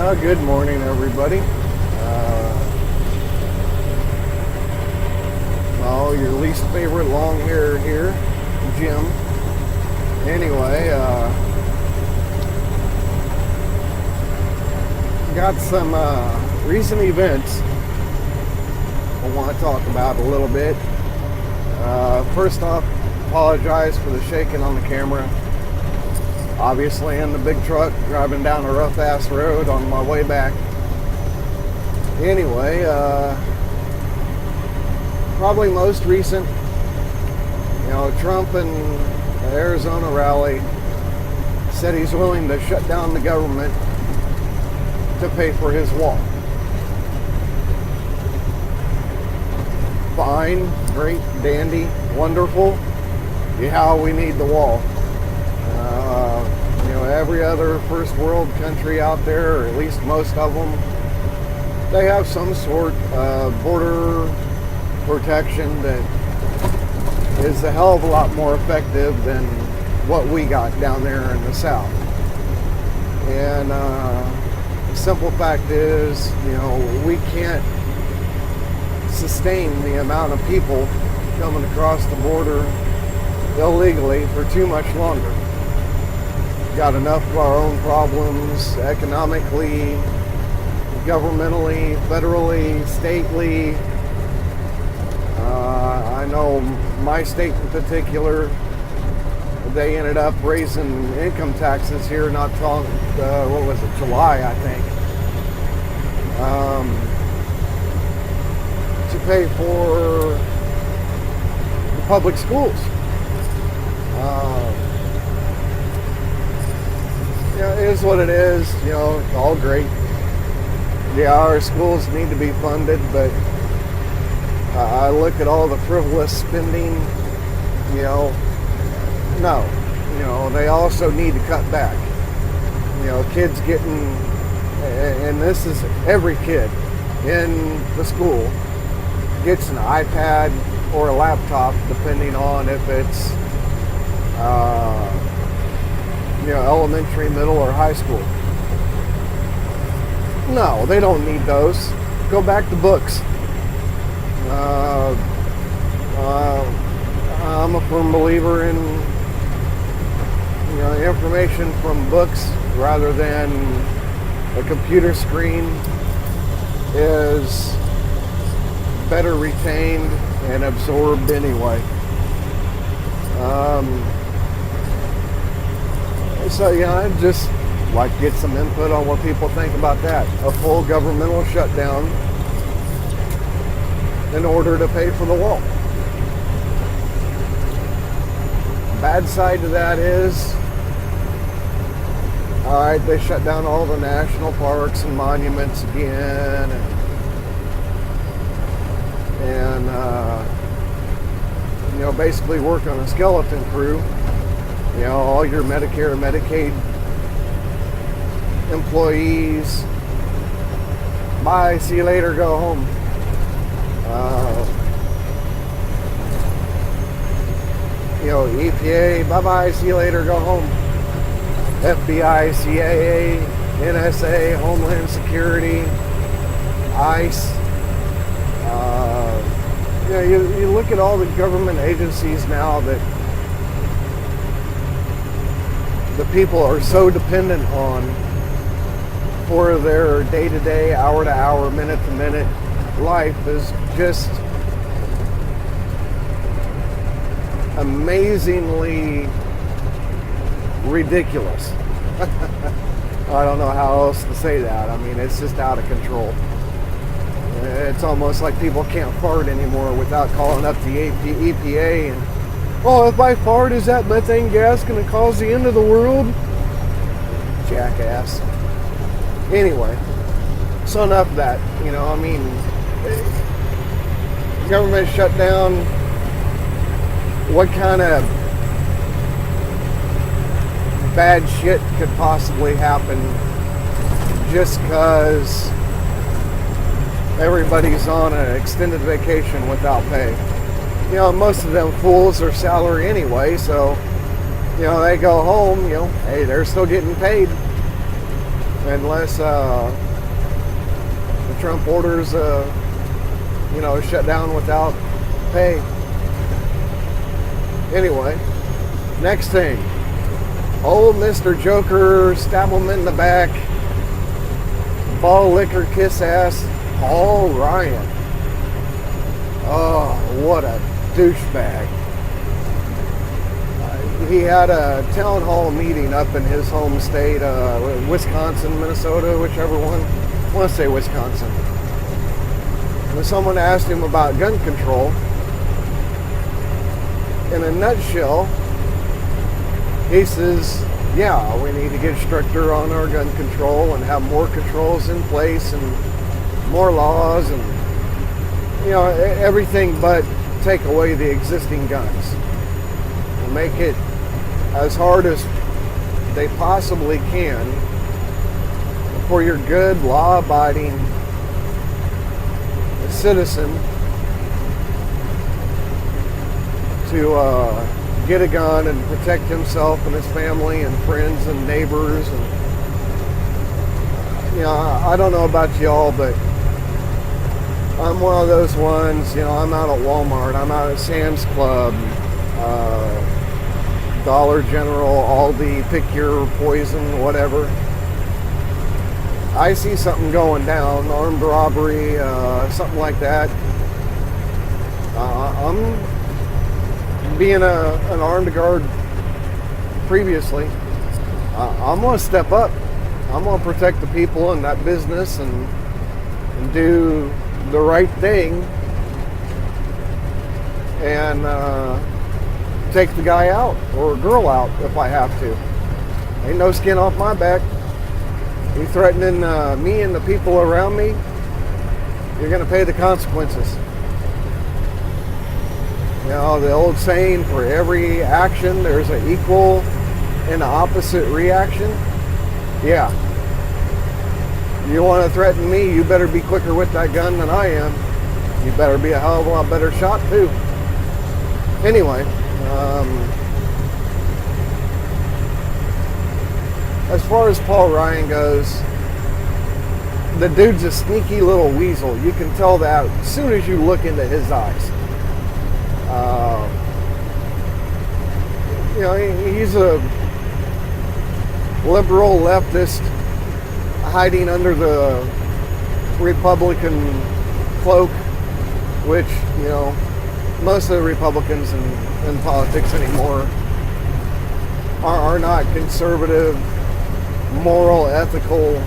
Good morning, everybody. Your least favorite long hair here, Jim. Anyway, got some recent events I want to talk about a little bit. First off, apologize for the shaking on the camera. Obviously in the big truck driving down a rough ass road on my way back. Anyway, probably most recent, Trump in the Arizona rally said he's willing to shut down the government to pay for his wall. Fine, great, dandy, wonderful. Yeah, we need the wall. Every other first world country out there, or at least most of them, they have some sort of border protection that is a hell of a lot more effective than what we got down there in the South. And the simple fact is, we can't sustain the amount of people coming across the border illegally for too much longer. Got enough of our own problems economically, governmentally, federally, stately. I know my state in particular, they ended up raising income taxes here not long, July, I think, to pay for the public schools. It is what it is, all great. Yeah, our schools need to be funded, but I look at all the frivolous spending, no. They also need to cut back. Kids getting, and this is every kid in the school, gets an iPad or a laptop, depending on if it's elementary, middle, or high school. No, they don't need those. Go back to books. I'm a firm believer in information from books rather than a computer screen is better retained and absorbed anyway. So I'd just like to get some input on what people think about that. A full governmental shutdown in order to pay for the wall. Bad side to that is, alright, they shut down all the national parks and monuments again, and basically work on a skeleton crew. All your Medicare and Medicaid employees, bye, see you later, go home. EPA, bye-bye, see you later, go home. FBI, CIA, NSA, Homeland Security, ICE. You look at all the government agencies now that the people are so dependent on for their day-to-day, hour-to-hour, minute-to-minute life is just amazingly ridiculous. I don't know how else to say that. I mean, it's just out of control. It's almost like people can't fart anymore without calling up the EPA and, oh, if I fart, is that methane gas going to cause the end of the world? Jackass. Anyway, so enough of that. Government shut down. What kind of bad shit could possibly happen just because everybody's on an extended vacation without pay? Most of them fools are salary anyway, so they go home, hey, they're still getting paid. unless the Trump orders, shut down without pay. Anyway, next thing. Old Mr. Joker, stab him in the back, ball licker, kiss ass, Paul Ryan. Oh, what a douchebag. He had a town hall meeting up in his home state, Wisconsin, Minnesota, whichever one. I want to say Wisconsin. And someone asked him about gun control. In a nutshell, he says, yeah, we need to get stricter on our gun control and have more controls in place and more laws and, everything but take away the existing guns and make it as hard as they possibly can for your good, law-abiding citizen to get a gun and protect himself and his family and friends and neighbors. And I don't know about y'all, but I'm one of those ones. I'm out at Walmart, I'm out at Sam's Club, Dollar General, Aldi, pick your poison, whatever. I see something going down, armed robbery, something like that. I'm being an armed guard previously. I'm going to step up. I'm going to protect the people in that business and do the right thing and take the guy out or girl out if I have to. Ain't no skin off my back. You threatening me and the people around me, you're going to pay the consequences. The old saying, for every action there's an equal and opposite reaction. Yeah. You want to threaten me, you better be quicker with that gun than I am. You better be a hell of a lot better shot too. Anyway, as far as Paul Ryan goes, the dude's a sneaky little weasel. You can tell that as soon as you look into his eyes. He's a liberal leftist hiding under the Republican cloak, which, most of the Republicans in politics anymore are not conservative, moral, ethical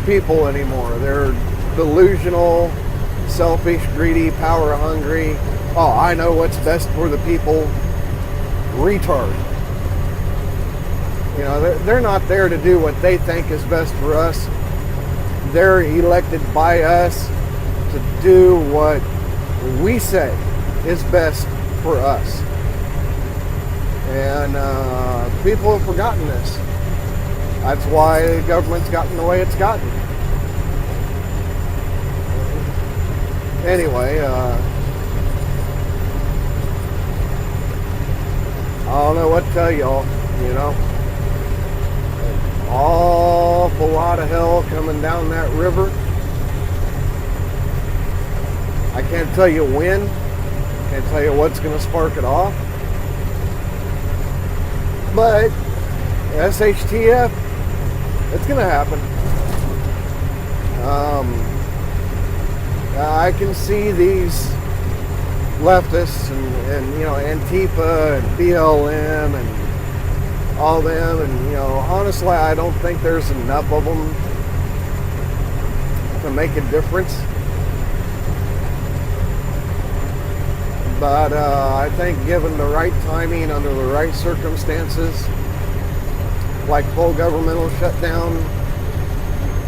people anymore. They're delusional, selfish, greedy, power hungry. Oh, I know what's best for the people. Retard. They're not there to do what they think is best for us. They're elected by us to do what we say is best for us. And people have forgotten this. That's why the government's gotten the way it's gotten. Anyway, I don't know what to tell y'all, An awful lot of hell coming down that river. I can't tell you when. Can't tell you what's going to spark it off. But SHTF, it's going to happen. I can see these leftists and Antifa and BLM and all them, and honestly, I don't think there's enough of them to make a difference. But I think given the right timing, under the right circumstances, like full governmental shutdown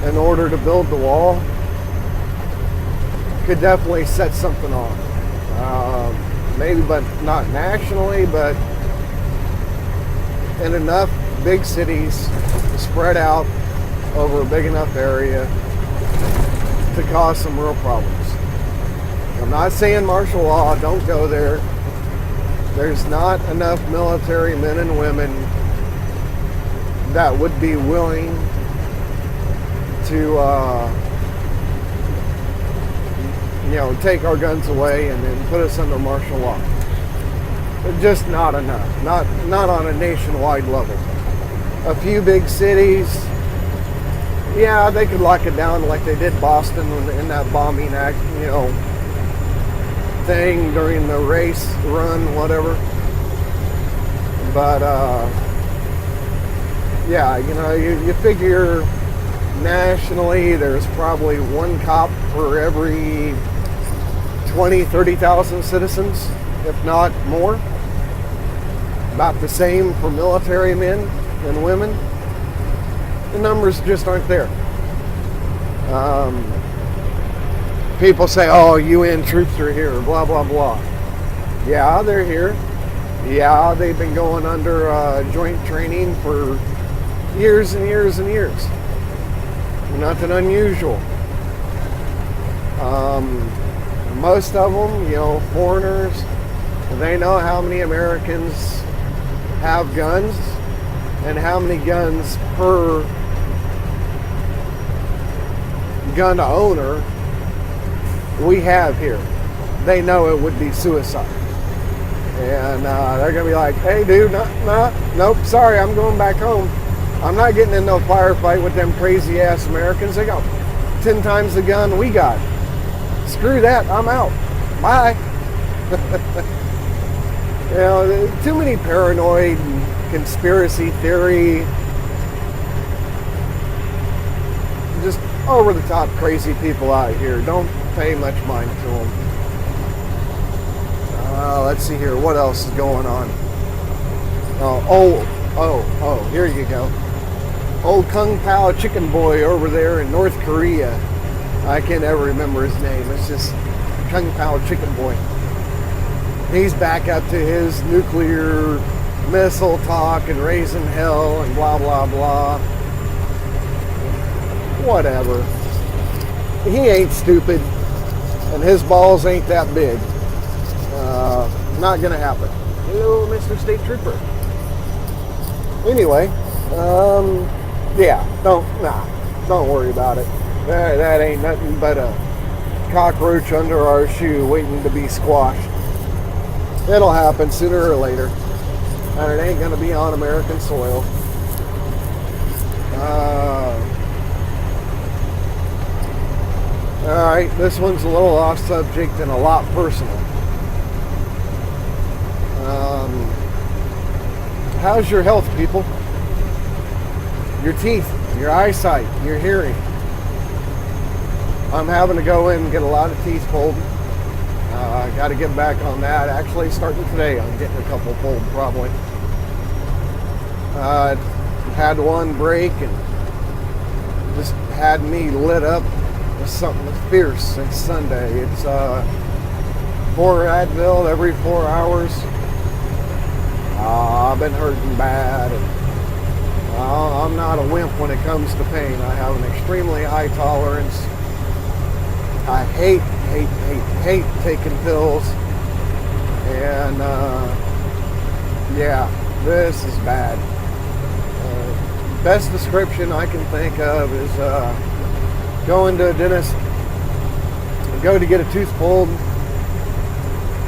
in order to build the wall, could definitely set something off. Maybe, but not nationally, but in enough big cities spread out over a big enough area to cause some real problems. I'm not saying martial law, don't go there. There's not enough military men and women that would be willing to, take our guns away and then put us under martial law. But just not enough. Not on a nationwide level. A few big cities, yeah, they could lock it down like they did Boston in that bombing act, thing during the race, run, whatever. But, you figure nationally there's probably one cop for every 20, 30,000 citizens, if not more. About the same for military men and women. The numbers just aren't there. People say, oh, UN troops are here, blah, blah, blah. Yeah, they're here. Yeah, they've been going under joint training for years and years and years. Nothing unusual. Most of them, foreigners, they know how many Americans have guns and how many guns per gun owner we have here. They know it would be suicide. And they're going to be like, hey, dude, nope, sorry, I'm going back home. I'm not getting in no firefight with them crazy-ass Americans. They got 10 times the gun we got. Screw that, I'm out. Bye. Too many paranoid and conspiracy theory, just over-the-top crazy people out here. Don't pay much mind to them. Let's see here. What else is going on? Here you go. Old Kung Pao chicken boy over there in North Korea. I can't ever remember his name. It's just Kung Pao chicken boy. He's back up to his nuclear missile talk and raising hell and blah, blah, blah. Whatever. He ain't stupid, and his balls ain't that big. Not gonna happen. Hello, Mr. State Trooper. Anyway, don't worry about it. That ain't nothing but a cockroach under our shoe waiting to be squashed. It'll happen sooner or later, and it ain't gonna be on American soil. Alright, this one's a little off subject and a lot personal. How's your health, people? Your teeth, your eyesight, your hearing. I'm having to go in and get a lot of teeth pulled. I got to get back on that. Actually, starting today, I'm getting a couple pulled probably. Had one break and just had me lit up with something fierce since Sunday. It's 4 Advil every 4 hours. I've been hurting bad, and I'm not a wimp when it comes to pain. I have an extremely high tolerance. I hate taking pills, and this is bad. Best description I can think of is going to a dentist, go to get a tooth pulled,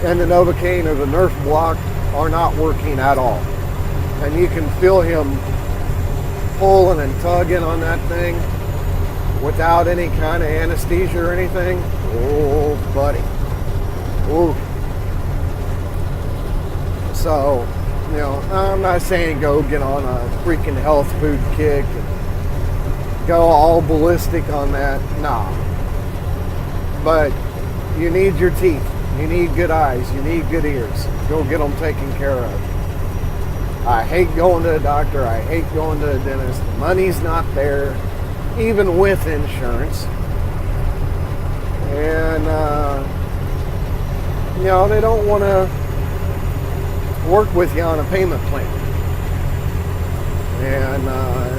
and the Novocaine or the Nerf block are not working at all. And you can feel him pulling and tugging on that thing without any kind of anesthesia or anything. Oh, buddy. Ooh. So, I'm not saying go get on a freaking health food kick and go all ballistic on that. Nah. But you need your teeth. You need good eyes. You need good ears. Go get them taken care of. I hate going to a doctor. I hate going to a dentist. The money's not there, even with insurance. And, they don't want to work with you on a payment plan. And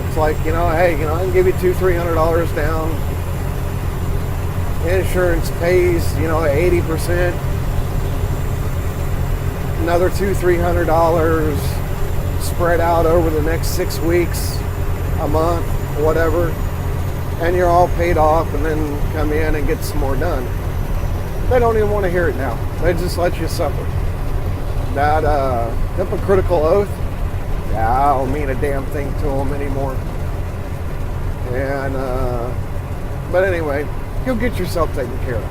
it's like, hey, I can give you $200-300 down. Insurance pays, 80%. Another $200-300 spread out over the next 6 weeks, a month, whatever. and you're all paid off, and then come in and get some more done. They don't even want to hear it now. They just let you suffer. That hypocritical oath, yeah, I don't mean a damn thing to them anymore. And but anyway, you'll get yourself taken care of.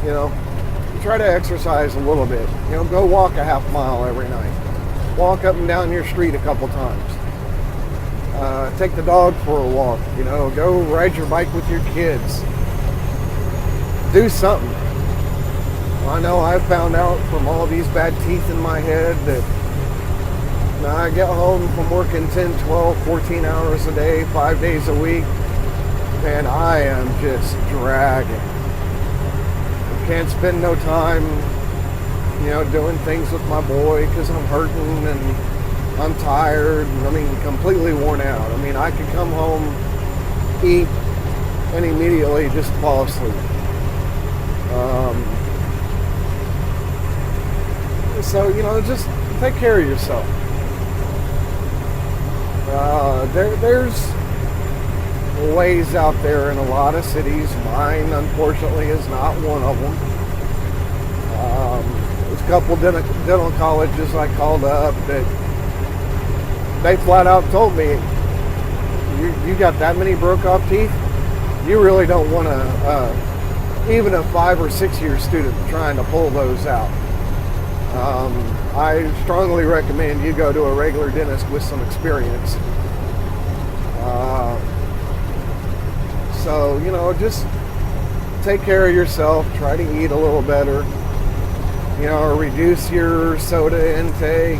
You know, try to exercise a little bit. You know, go walk a half mile every night. Walk up and down your street a couple times. Take the dog for a walk. You know, go ride your bike with your kids. Do something. I know I found out from all these bad teeth in my head that when I get home from working 10, 12, 14 hours a day, 5 days a week, and I am just dragging. Can't spend no time, you know, doing things with my boy because I'm hurting and I'm tired. I mean, completely worn out. I mean, I could come home, eat, and immediately just fall asleep. So, you know, just take care of yourself. There's ways out there in a lot of cities. Mine, unfortunately, is not one of them. There's a couple dental colleges I called up that they flat out told me, you got that many broke off teeth? You really don't want to, even a 5 or 6 year student trying to pull those out. I strongly recommend you go to a regular dentist with some experience. So, you know, just take care of yourself. Try to eat a little better. You know, reduce your soda intake.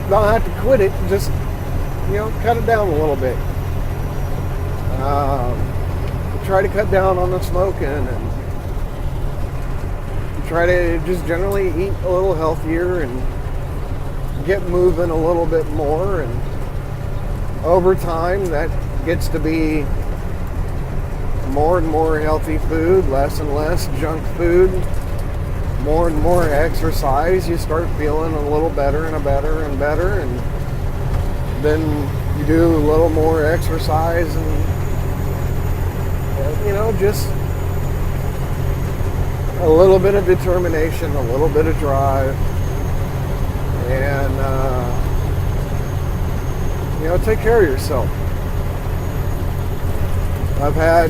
Don't have to quit it. Just, you know, cut it down a little bit. Try to cut down on the smoking and try to just generally eat a little healthier and get moving a little bit more. And over time, that gets to be more and more healthy food, less and less junk food, more and more exercise. You start feeling a little better and better and better, and then you do a little more exercise, and you know, just a little bit of determination, a little bit of drive, and you know, take care of yourself. I've had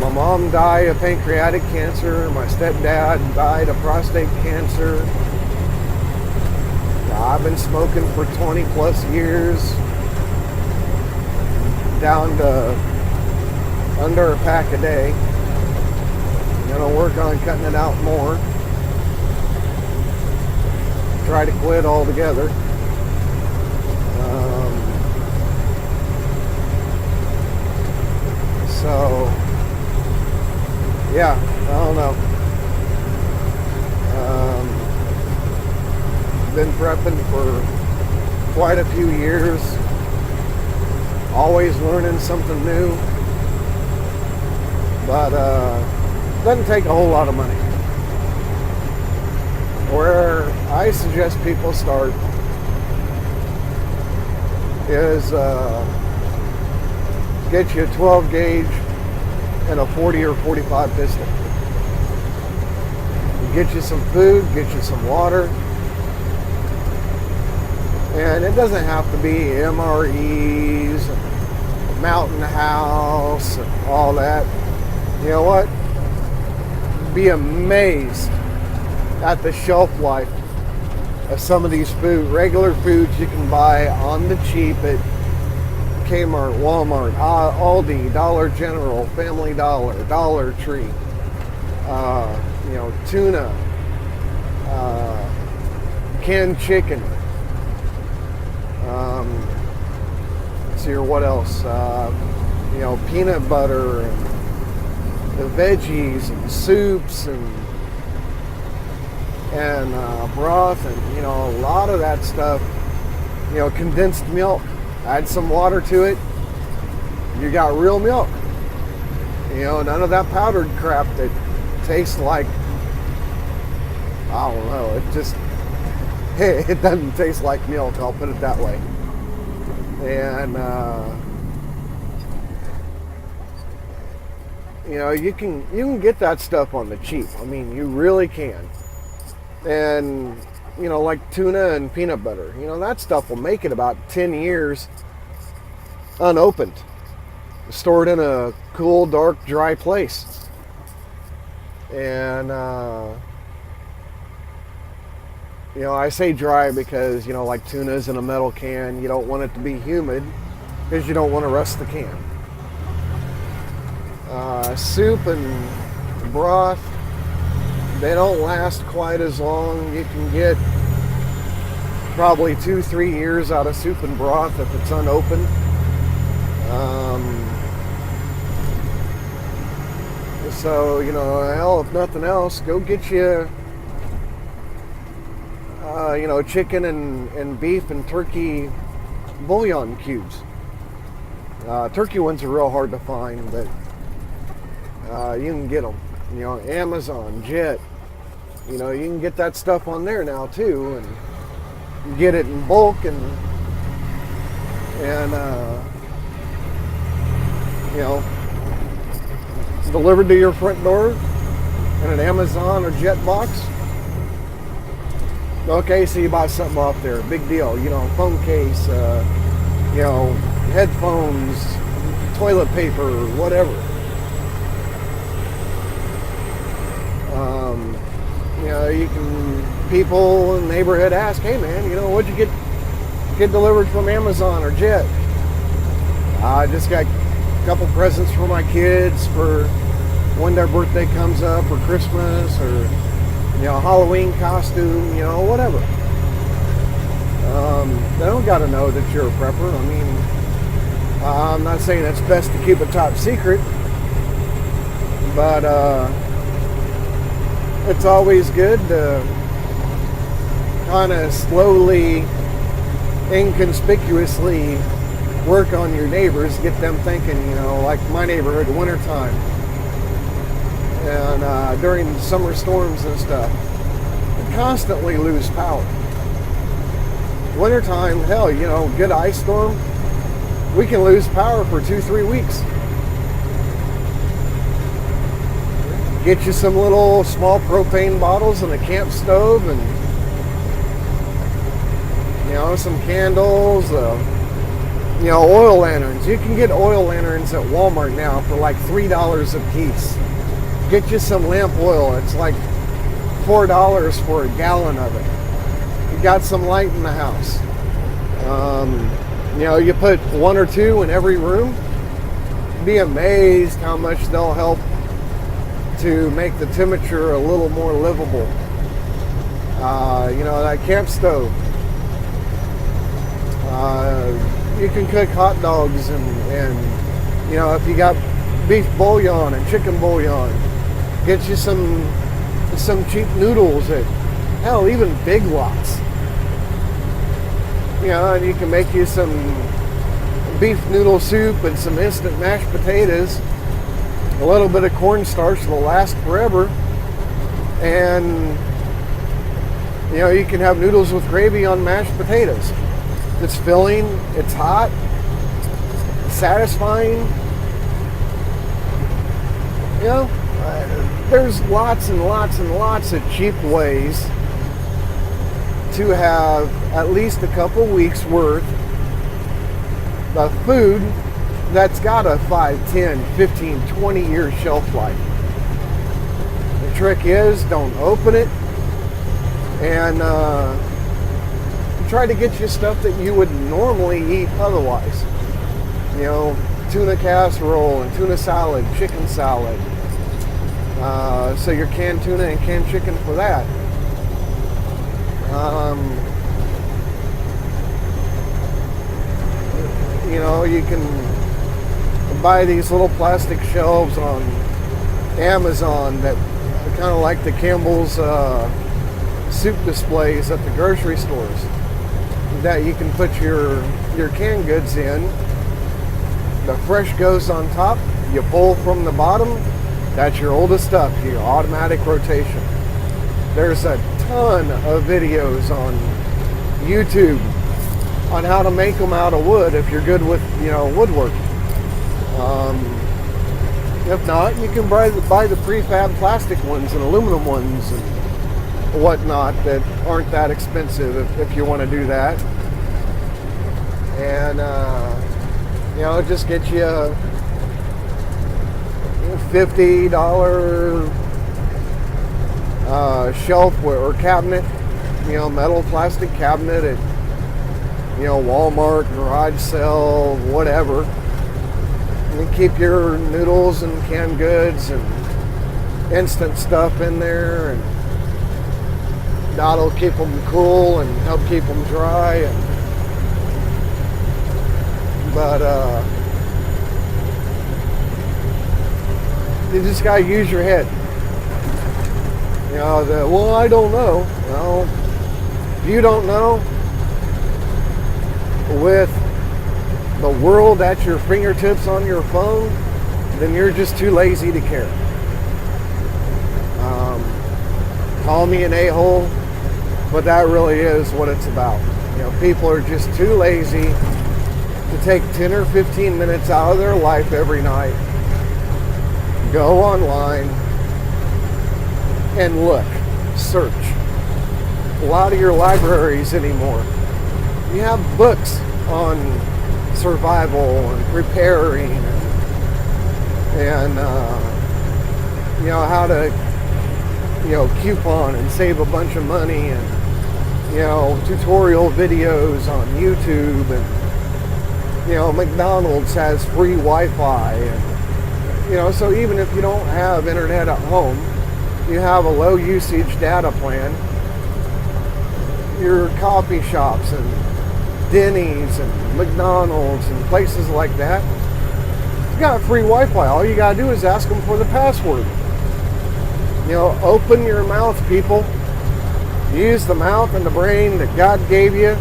my mom die of pancreatic cancer. My stepdad died of prostate cancer. I've been smoking for 20 plus years. Down to under a pack a day. I'm gonna work on cutting it out more. Try to quit altogether. So, yeah, I don't know. Been prepping for quite a few years. Always learning something new. But doesn't take a whole lot of money. Where I suggest people start is get you a 12 gauge and a 40 or 45 pistol. Get you some food, get you some water. And it doesn't have to be MREs, and Mountain House, and all that. You know what? Be amazed at the shelf life of some of these regular foods you can buy on the cheap at Kmart, Walmart, Aldi, Dollar General, Family Dollar, Dollar Tree. You know, tuna, canned chicken. Let's see here, what else? You know, peanut butter and the veggies and soups and broth, and you know, a lot of that stuff. You know, condensed milk. Add some water to it. You got real milk. You know, none of that powdered crap that tastes like, I don't know. It just, it doesn't taste like milk. I'll put it that way. And you can get that stuff on the cheap. I mean, you really can. And like tuna and peanut butter, that stuff will make it about 10 years unopened, stored in a cool, dark, dry place. And I say dry because like tuna's in a metal can. You don't want it to be humid because you don't want to rust the can. Soup and broth, they don't last quite as long. You can get probably 2-3 years out of soup and broth if it's unopened. So, hell, if nothing else, go get you, chicken and beef and turkey bouillon cubes. Turkey ones are real hard to find, but you can get them. Amazon, Jet, you can get that stuff on there now too, and you get it in bulk and delivered to your front door in an Amazon or Jet box. Okay, so you buy something off there, big deal. Phone case, headphones, toilet paper, whatever. People in the neighborhood ask, hey man, what'd you get delivered from Amazon or Jet? I just got a couple presents for my kids for when their birthday comes up, or Christmas, or Halloween costume, whatever. They don't got to know that you're a prepper. I mean, I'm not saying it's best to keep it top secret, but it's always good to kind of slowly, inconspicuously work on your neighbors, get them thinking, like my neighborhood, wintertime, and during summer storms and stuff, we constantly lose power. Wintertime, hell, good ice storm, we can lose power for 2-3 weeks. Get you some little small propane bottles and a camp stove, and some candles, oil lanterns. You can get oil lanterns at Walmart now for like $3 a piece. Get you some lamp oil. It's like $4 for a gallon of it. You got some light in the house. You put 1 or 2 in every room. Be amazed how much they'll help to make the temperature a little more livable. That camp stove. You can cook hot dogs and if you got beef bouillon and chicken bouillon, get you some cheap noodles at, hell, even Big Lots. And you can make you some beef noodle soup and some instant mashed potatoes, a little bit of cornstarch that'll last forever, and you can have noodles with gravy on mashed potatoes. It's filling, it's hot, it's satisfying. There's lots and lots and lots of cheap ways to have at least a couple weeks worth of food that's got a 5, 10, 15, 20 year shelf life. The trick is, don't open it, and try to get you stuff that you would normally eat otherwise. Tuna casserole and tuna salad, chicken salad. So your canned tuna and canned chicken for that. You can buy these little plastic shelves on Amazon that are kind of like the Campbell's soup displays at the grocery stores, that you can put your canned goods in. The fresh goes on top, you pull from the bottom, that's your oldest stuff, your automatic rotation. There's a ton of videos on YouTube on how to make them out of wood if you're good with, woodwork. If not, you can buy the prefab plastic ones and aluminum ones and whatnot that aren't that expensive if you want to do that. And, just get you a $50 shelf or cabinet, metal plastic cabinet at, Walmart, garage sale, whatever. And you keep your noodles and canned goods and instant stuff in there, and that'll keep them cool and help keep them dry. But you just gotta use your head. Well, I don't know. Well, if you don't know, with the world at your fingertips on your phone, then you're just too lazy to care. Call me an a-hole, but that really is what it's about. People are just too lazy to take 10 or 15 minutes out of their life every night, go online and look, search. A lot of your libraries anymore, you have books on survival and preparing and how to coupon and save a bunch of money, and tutorial videos on YouTube, and McDonald's has free Wi-Fi, and so even if you don't have internet at home, you have a low usage data plan. Your coffee shops and Denny's and McDonald's and places like that, you got free Wi-Fi. All you gotta do is ask them for the password. Open your mouth, people. Use the mouth and the brain that God gave you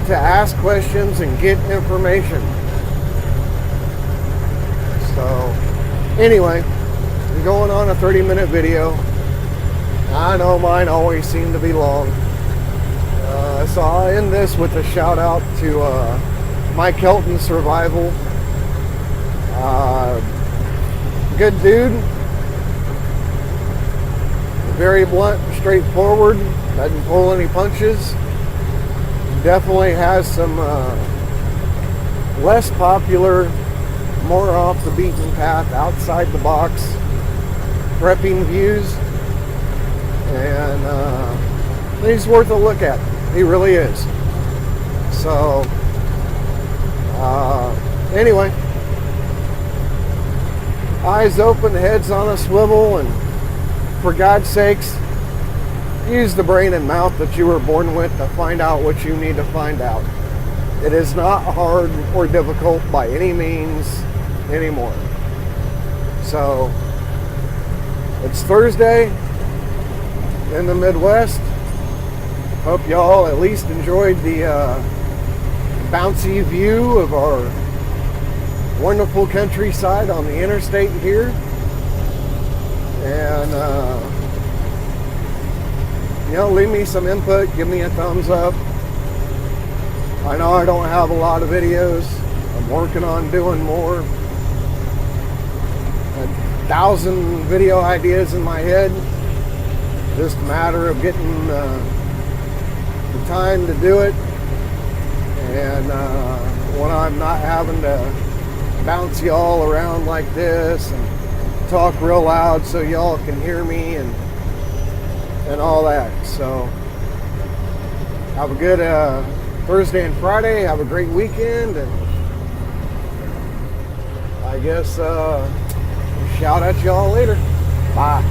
to ask questions and get information. So, anyway, I'm going on a 30-minute video. I know mine always seem to be long. So I'll end this with a shout out to Mike Helton Survival. Good dude. Very blunt, straightforward. Doesn't pull any punches. Definitely has some less popular, more off the beaten path, outside the box prepping views. And he's worth a look at. He really is. So, anyway, eyes open, heads on a swivel, and for God's sakes, use the brain and mouth that you were born with to find out what you need to find out. It is not hard or difficult by any means anymore. So, it's Thursday in the Midwest. Hope y'all at least enjoyed the bouncy view of our wonderful countryside on the interstate here. And, leave me some input, give me a thumbs up. I know I don't have a lot of videos. I'm working on doing more. 1,000 video ideas in my head. Just a matter of getting the time to do it. And when I'm not having to bounce y'all around like this and talk real loud so y'all can hear me and all that. So have a good Thursday and Friday. Have a great weekend, and I guess shout at y'all later. Bye.